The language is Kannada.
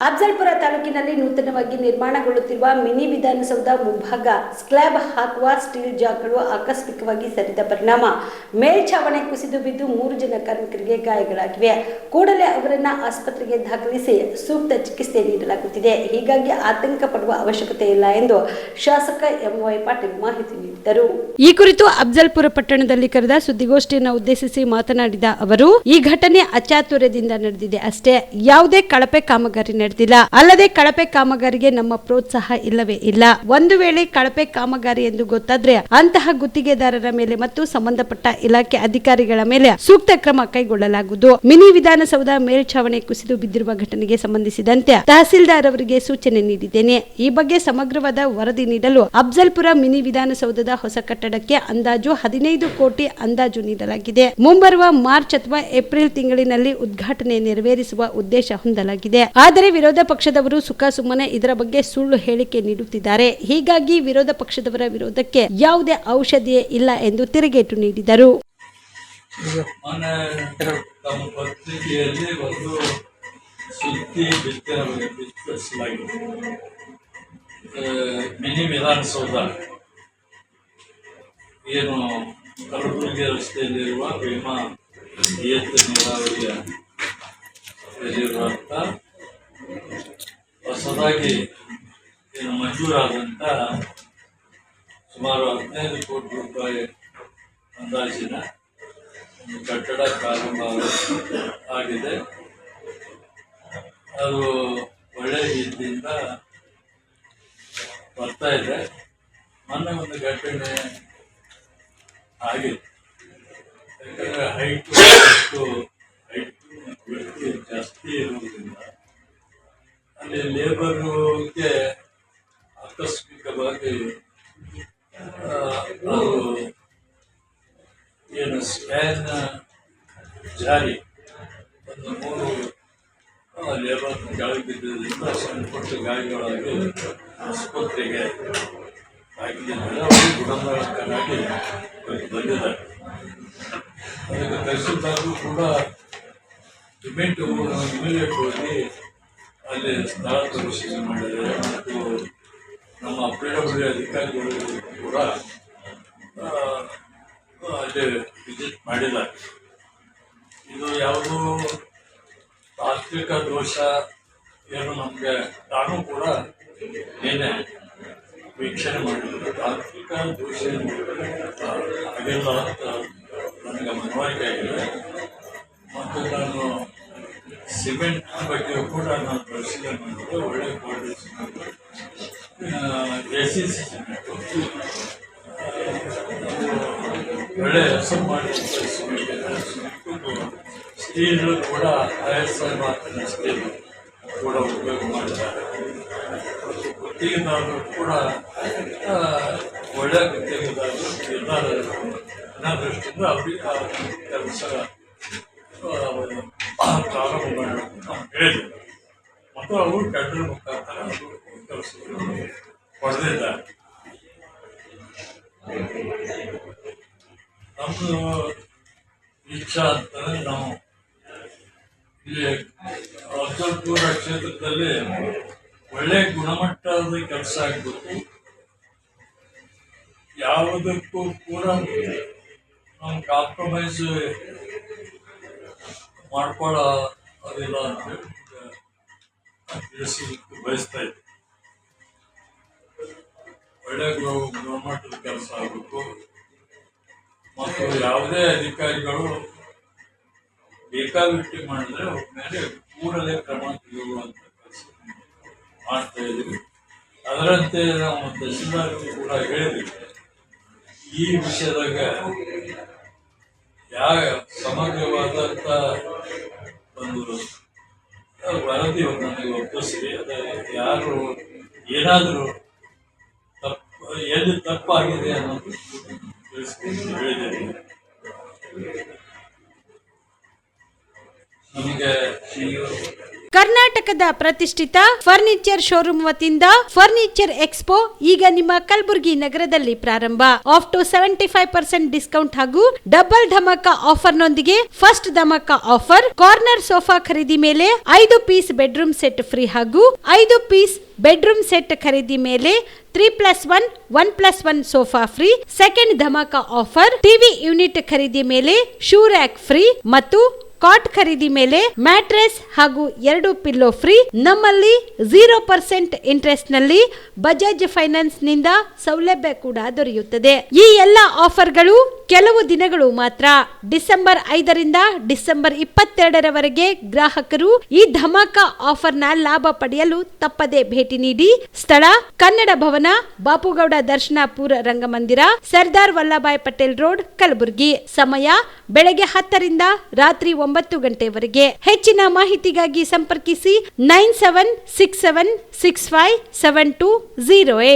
ಅಫ್ಜಲ್ಪುರ ತಾಲೂಕಿನಲ್ಲಿ ನೂತನವಾಗಿ ನಿರ್ಮಾಣಗೊಳ್ಳುತ್ತಿರುವ ಮಿನಿ ವಿಧಾನಸೌಧ ಮುಂಭಾಗ ಸ್ಲ್ಯಾಬ್ ಹಾಕುವ ಸ್ಟೀಲ್ ಜಾಕ್ಗಳು ಆಕಸ್ಮಿಕವಾಗಿ ಸರಿದ ಪರಿಣಾಮ ಮೇಲ್ಛಾವಣಿ ಕುಸಿದು ಬಿದ್ದು 3 ಜನ ಕಾರ್ಮಿಕರಿಗೆ ಗಾಯಗಳಾಗಿವೆ. ಕೂಡಲೇ ಅವರನ್ನು ಆಸ್ಪತ್ರೆಗೆ ದಾಖಲಿಸಿ ಸೂಕ್ತ ಚಿಕಿತ್ಸೆ ನೀಡಲಾಗುತ್ತಿದೆ. ಹೀಗಾಗಿ ಆತಂಕ ಪಡುವ ಅವಶ್ಯಕತೆ ಇಲ್ಲ ಎಂದು ಶಾಸಕ ಎಂವೈ ಪಾಟೀಲ್ ಮಾಹಿತಿ ನೀಡಿದರು. ಈ ಕುರಿತು ಅಫ್ಜಲ್ಪುರ ಪಟ್ಟಣದಲ್ಲಿ ಕರೆದ ಸುದ್ದಿಗೋಷ್ಠಿಯನ್ನು ಉದ್ದೇಶಿಸಿ ಮಾತನಾಡಿದ ಅವರು, ಈ ಘಟನೆ ಅಚಾತುರ್ಯದಿಂದ ನಡೆದಿದೆ ಅಷ್ಟೇ, ಯಾವುದೇ ಕಳಪೆ ಕಾಮಗಾರಿ ನಡೆದಿಲ್ಲ. ಅಲ್ಲದೆ ಕಳಪೆ ಕಾಮಗಾರಿಗೆ ನಮ್ಮ ಪ್ರೋತ್ಸಾಹ ಇಲ್ಲವೇ ಇಲ್ಲ. ಒಂದು ವೇಳೆ ಕಳಪೆ ಕಾಮಗಾರಿ ಎಂದು ಗೊತ್ತಾದ್ರೆ ಅಂತಹ ಗುತ್ತಿಗೆದಾರರ ಮೇಲೆ ಮತ್ತು ಸಂಬಂಧಪಟ್ಟ ಇಲಾಖೆ ಅಧಿಕಾರಿಗಳ ಮೇಲೆ ಸೂಕ್ತ ಕ್ರಮ ಕೈಗೊಳ್ಳಲಾಗುವುದು. ಮಿನಿ ವಿಧಾನಸೌಧ ಮೇಲ್ಛಾವಣಿ ಕುಸಿದು ಬಿದ್ದಿರುವ ಘಟನೆಗೆ ಸಂಬಂಧಿಸಿದಂತೆ ತಹಸೀಲ್ದಾರ್ ಅವರಿಗೆ ಸೂಚನೆ ನೀಡಿದ್ದೇನೆ. ಈ ಬಗ್ಗೆ ಸಮಗ್ರವಾದ ವರದಿ ನೀಡಲು ಅಫ್ಜಲ್ಪುರ ಮಿನಿ ವಿಧಾನಸೌಧದ ಹೊಸ ಕಟ್ಟಡಕ್ಕೆ ಅಂದಾಜು 15 ಕೋಟಿ ಅಂದಾಜು ನೀಡಲಾಗಿದೆ. ಮುಂಬರುವ ಮಾರ್ಚ್ ಅಥವಾ ಏಪ್ರಿಲ್ ತಿಂಗಳಿನಲ್ಲಿ ಉದ್ಘಾಟನೆ ನೆರವೇರಿಸುವ ಉದ್ದೇಶ ಹೊಂದಲಾಗಿದೆ. ಆದರೆ ವಿರೋಧ ಪಕ್ಷದವರು ಸುಮ್ಮನೆ ಇದರ ಬಗ್ಗೆ ಸುಳ್ಳು ಹೇಳಿಕೆ ನೀಡುತ್ತಿದ್ದಾರೆ. ಹೀಗಾಗಿ ವಿರೋಧ ಪಕ್ಷದವರ ವಿರೋಧಕ್ಕೆ ಯಾವುದೇ ಔಷಧಿಯೇ ಇಲ್ಲ ಎಂದು ತಿರುಗೇಟು ನೀಡಿದರು. ಮಿನಿ ವಿಧಾನಸೌಧ ಏನು ಕಲಬುರಗಿ ರಸ್ತೆಯಲ್ಲಿರುವ ಭೀಮಾ ನೀರಾವರಿಯ ಹೊಸದಾಗಿ ಏನು ಮಂಜೂರಾದಂಥ ಸುಮಾರು 15 ಕೋಟಿ ರೂಪಾಯಿ ಅಂದಾಜಿನ ಒಂದು ಕಟ್ಟಡ ಪ್ರಾರಂಭ ಆಗಿದೆ. ಅದು ಒಳ್ಳೆಯ ರೀತಿಯಿಂದ ಬರ್ತಾ ಇದೆ. ಮೊನ್ನೆ ಒಂದು ಘಟನೆ ಆಗಿದೆ. ಯಾಕಂದರೆ ಹೈಟು ಜಾಸ್ತಿ ಇರುವುದರಿಂದ ಅಲ್ಲಿ ಲೇಬರ್ಗೆ ಆಕಸ್ಮಿಕವಾಗಿ ಅದು ಏನು ಸ್ಪ್ಯಾನ್ ಜಾರಿ ಒಂದು 3 ಲೇಬರ್ ಗಾಳಿ ಬಿದ್ದಿದ್ದರಿಂದ ಸಣ್ಣ ಪುಟ್ಟ ಗಾಯಗಳಾಗಿ ಆಸ್ಪತ್ರೆಗೆ ಹಾಕಿದ್ದಾರೆ. ಅವರು ಗುಣಮುಖರಾಗಿ ಬಂದಿದ್ದಾರೆ. ಅದಕ್ಕೆ ತಹಸೀಲ್ದಾರರು ಕೂಡ ಇಮಿಡಿಯೇಟ್ ಹೋಗಿ ಅಲ್ಲಿ ಸ್ಥಳ ಪರಿಶೀಲನೆ ಮಾಡಿದ್ದಾರೆ. ಮತ್ತು ನಮ್ಮ PWD ಅಧಿಕಾರಿಗಳು ಕೂಡ ಅಲ್ಲಿ ವಿಸಿಟ್ ಮಾಡಿದ್ದಾರೆ. ಇದು ಯಾವುದೋ ತಾಂತ್ರಿಕ ದೋಷ ಏನು ನಮಗೆ ನಾನು ಕೂಡ ಏನೇ ವೀಕ್ಷಣೆ ಮಾಡಿದ್ರು. ತಾಂತ್ರಿಕ ದೋಷ ಆಗಿಲ್ಲ ಅಂತ ನನಗೆ ಮನವರಿಕೆ ಆಗಿದೆ. ಮತ್ತು ನಾನು ಸಿಮೆಂಟ್ ಬಗ್ಗೆ ಕೂಡ ನಾನು ಪರಿಶೀಲನೆ ಮಾಡಿದೆ. ಒಳ್ಳೆಯ ಕ್ವಾಲಿಟಿ ಸಿಮೆಂಟ್, ACC ಸಿಮೆಂಟು, ಒಳ್ಳೆಯ ಹೆಸರು ಮಾಡಿದ ಸಿಮೆಂಟು. ಸ್ಟೀಲು ಕೂಡ ISI ಮಾರ್ಕಿನ ಸ್ಟೀಲ್ ಕೂಡ ಉಪಯೋಗ ಮಾಡಿದ್ದಾರೆ. ಗುತ್ತಿಗೆದಾರರು ಕೂಡ ಒಳ್ಳೆಯ ಗುತ್ತಿಗೆದಾರರು ಎಲ್ಲ ದೃಷ್ಟಿಯಿಂದ ಅವರಿಗೆ ಆ ಕೆಲಸ ಪ್ರಾರಂಭ ಮಾಡಬೇಕು ನಾವು ಹೇಳಿದ್ವಿ. ಮತ್ತು ಅವರು ಟೆಂಡರ್ ಮುಖಾಂತರ ಕೆಲಸಗಳು ಪಡೆದಿದ್ದಾರೆ. ನಮ್ಮದು ಇಚ್ಛಾ ಅಂತಂದರೆ ನಾವು ಇಲ್ಲಿ ಅಫ್ಜಲ್ಪುರ ಕ್ಷೇತ್ರದಲ್ಲಿ ಒಳ್ಳೆಯ ಗುಣಮಟ್ಟದ ಕೆಲಸ ಆಗಬೇಕು. ಯಾವುದಕ್ಕೂ ಕೂಡ ನಾವು ಕಾಂಪ್ರಮೈಸ್ ಮಾಡ್ಕೊಳ್ಳೋದಿಲ್ಲ ಅಂತೇಳಿ ತಿಳಿಸಲಿಕ್ಕೆ ಬಯಸ್ತಾ ಇದ್ದೆ. ಒಳ್ಳೆಯ ಗುಣಮಟ್ಟದ ಕೆಲಸ ಆಗಬೇಕು. ಮತ್ತು ಯಾವುದೇ ಅಧಿಕಾರಿಗಳು ಬೇಕಾಬಿಟ್ಟಿ ಮಾಡಿದ್ರೆ ಅವ್ರ ಮೇಲೆ ಕೂಡಲೇ ಕ್ರಮ ತೆಗೆದುಕೊಳ್ಳುವಂಥ ಕೆಲಸ ಮಾಡ್ತಾ ಇದ್ದೀವಿ. ಅದರಂತೆ ನಾವು ತಹಸೀಲ್ದಾರರು ಕೂಡ ಹೇಳಿದ್ವಿ. ಈ ವಿಷಯದಾಗ ಸಮಗ್ರವಾದಂಥ ಒಂದು ವರದಿ ನನಗೆ ಒಪ್ಪಿಸಿ, ಅದ ಯಾರು ಏನಾದರೂ ಎಲ್ಲಿ ತಪ್ಪಾಗಿದೆ ಅನ್ನೋದು ತಿಳಿಸ್ಕೊಂಡು ಹೇಳಿದ್ದೇನೆ. ನಮಗೆ ಕರ್ನಾಟಕದ ಪ್ರತಿಷ್ಠಿತ ಫರ್ನಿಚರ್ ಶೋರೂಮ್ ವತಿಯಿಂದ ಫರ್ನಿಚರ್ ಎಕ್ಸ್ಪೋ ಈಗ ನಿಮ್ಮ ಕಲಬುರಗಿ ನಗರದಲ್ಲಿ ಪ್ರಾರಂಭ. ಆಫ್ ಟು 75% ಡಿಸ್ಕೌಂಟ್ ಹಾಗೂ ಡಬಲ್ ಧಮಾಕ ಆಫರ್ ನೊಂದಿಗೆ first dhamaka offer corner sofa ಖರೀದಿ ಮೇಲೆ 5 ಪೀಸ್ ಬೆಡ್ರೂಮ್ ಸೆಟ್ ಫ್ರೀ ಹಾಗೂ 5 ಪೀಸ್ ಬೆಡ್ರೂಮ್ ಸೆಟ್ ಖರೀದಿ ಮೇಲೆ 3+1 1+1 sofa free. Second dhamaka offer TV unit ಖರೀದಿ ಮೇಲೆ ಶೂ ರ್ಯಾಕ್ ಫ್ರೀ ಮತ್ತು ಕಾಟ್ ಖರೀದಿ ಮೇಲೆ ಮ್ಯಾಟ್ರೆಸ್ ಹಾಗೂ 2 ಪಿಲ್ಲೋ ಫ್ರೀ. ನಮ್ಮಲ್ಲಿ 0% ಇಂಟ್ರೆಸ್ಟ್ ನಲ್ಲಿ ಬಜಾಜ್ ಫೈನಾನ್ಸ್ ನಿಂದ ಸೌಲಭ್ಯ ಕೂಡ ದೊರೆಯುತ್ತದೆ. ಈ ಎಲ್ಲ ಆಫರ್ಗಳು ಕೆಲವು ದಿನಗಳು ಮಾತ್ರ. ಡಿಸೆಂಬರ್ 5ರಿಂದ ಡಿಸೆಂಬರ್ 22ರವರೆಗೆ ಗ್ರಾಹಕರು ಈ ಧಮಾಕ ಆಫರ್ ನ ಲಾಭ ಪಡೆಯಲು ತಪ್ಪದೆ ಭೇಟಿ ನೀಡಿ. ಸ್ಥಳ ಕನ್ನಡ ಭವನ, ಬಾಪುಗೌಡ ದರ್ಶನಾಪುರ ರಂಗಮಂದಿರ, ಸರ್ದಾರ್ ವಲ್ಲಭಾಯ್ ಪಟೇಲ್ ರೋಡ್, ಕಲಬುರಗಿ. ಸಮಯ ಬೆಳಗ್ಗೆ 10ರಿಂದ ರಾತ್ರಿ 9 ಗಂಟೆವರೆಗೆ. ಹೆಚ್ಚಿನ ಮಾಹಿತಿಗಾಗಿ ಸಂಪರ್ಕಿಸಿ 9767657208.